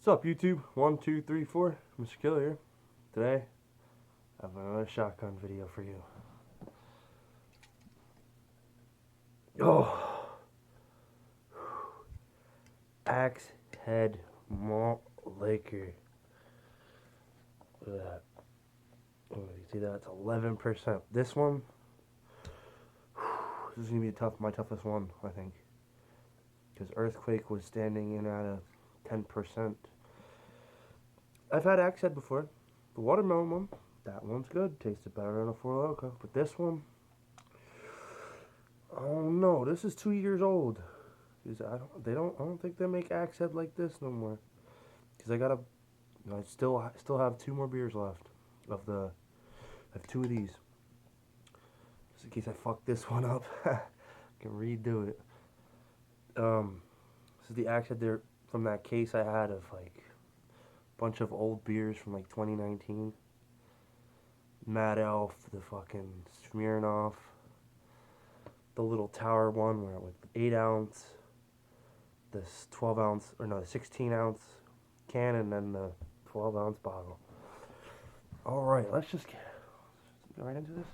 What's up, YouTube? 1, 2, 3, 4. Mr. Killer here. Today, I have another shotgun video for you. Oh, Axe Head Malt Liquor. Look at that. Oh, you see that? It's 11%. This one, this is gonna be my toughest one, I think, because Earthquake was standing in at a 10%. I've had Axe Head before. The watermelon one, that one's good. Tasted better than a Four Loko. But this one, oh no, this is 2 years old. I don't think they make Axe Head like this no more. Cause I still have 2 more beers left I have 2 of these. Just in case I fuck this one up, I can redo it. This is the Axe Head there from that case I had of like a bunch of old beers from like 2019. Mad Elf, the fucking Smirnoff, the little tower one where it was 8 ounce, this 12 ounce, or no, 16 ounce can, and then the 12 ounce bottle. Alright, let's just go right into this.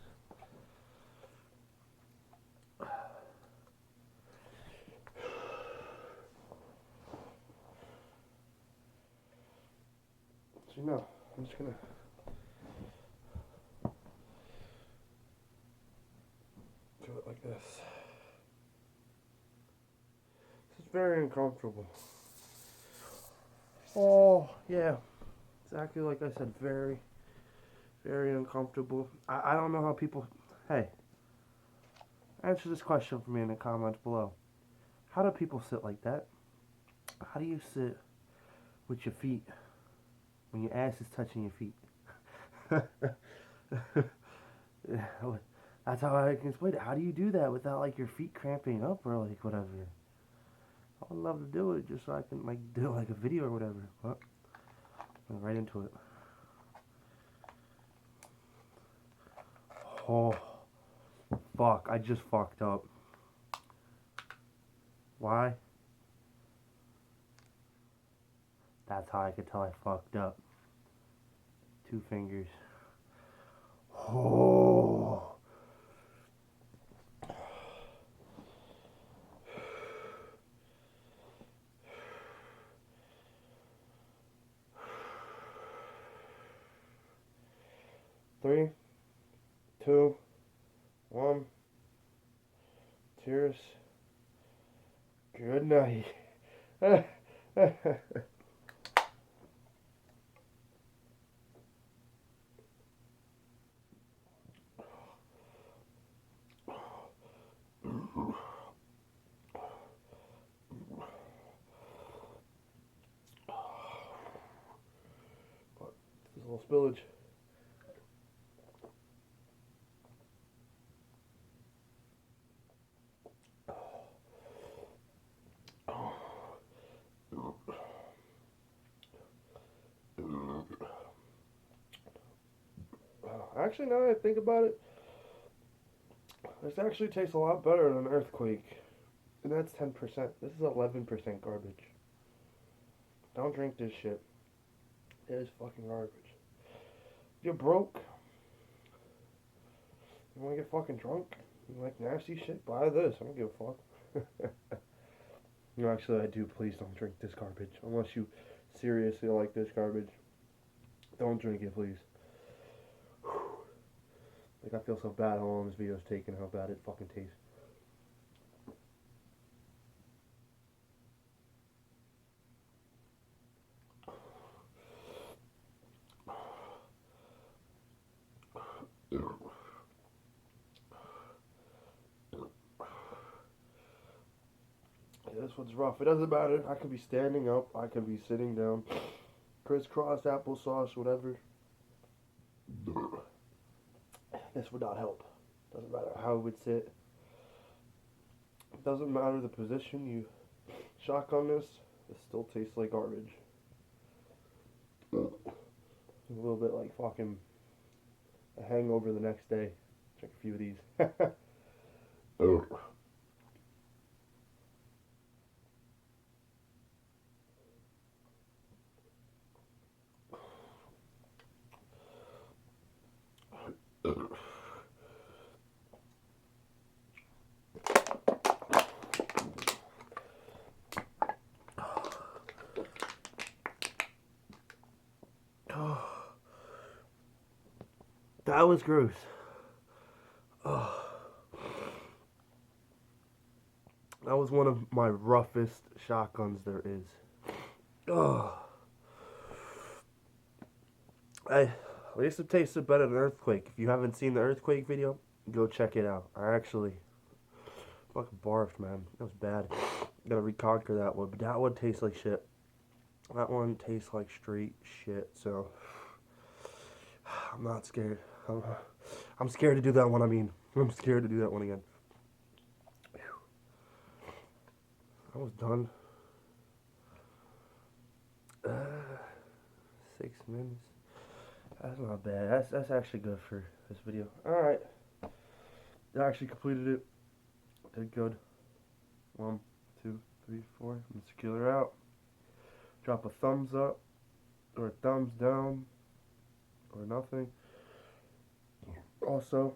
So, I'm just gonna do it like this. This is very uncomfortable. Oh, yeah. Exactly like I said, very, very uncomfortable. I don't know how people... Hey, answer this question for me in the comments below. How do people sit like that? How do you sit with your feet when your ass is touching your feet? That's how I can explain it. How do you do that without like your feet cramping up or like whatever? I would love to do it just so I can like do like a video or whatever. But I'm right into it. Oh, fuck. I just fucked up. Why? That's how I could tell I fucked up. 2 fingers. Oh. Three, 2, 1. Cheers. Good night. There's a little spillage. Actually, now that I think about it, this actually tastes a lot better than Earthquake. And that's 10%. This is 11% garbage. Don't drink this shit. It is fucking garbage. If you're broke, you wanna get fucking drunk, you like nasty shit, buy this. I don't give a fuck. Actually, I do. Please don't drink this garbage. Unless you seriously like this garbage. Don't drink it, please. Like, I feel so bad how long this video is taking, how bad it fucking tastes. Yeah, this one's rough. It doesn't matter. I could be standing up. I could be sitting down. Crisscross applesauce, whatever. This would not help. Doesn't matter how it would sit. It doesn't matter the position you shotgun this. It still tastes like garbage. A little bit like fucking a hangover the next day. Drink a few of these. That was gross. Oh, that was one of my roughest shotguns there is. Oh, at least it tasted better than Earthquake. If you haven't seen the Earthquake video, go check it out. I actually fucking barfed, man. That was bad. Gotta reconquer that one, but that one tastes like shit. That one tastes like straight shit. So I'm not scared. I'm scared to do that one. I'm scared to do that one again. I was done. 6 minutes. That's not bad. That's actually good for this video. Alright. I actually completed it. Did good. 1, 2, 3, 4. Let's kill her out. Drop a thumbs up. Or a thumbs down. Or nothing. Also,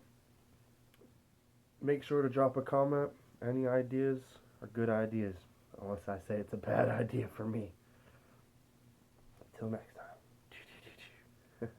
make sure to drop a comment. Any ideas are good ideas. Unless I say it's a bad idea for me. Until next time.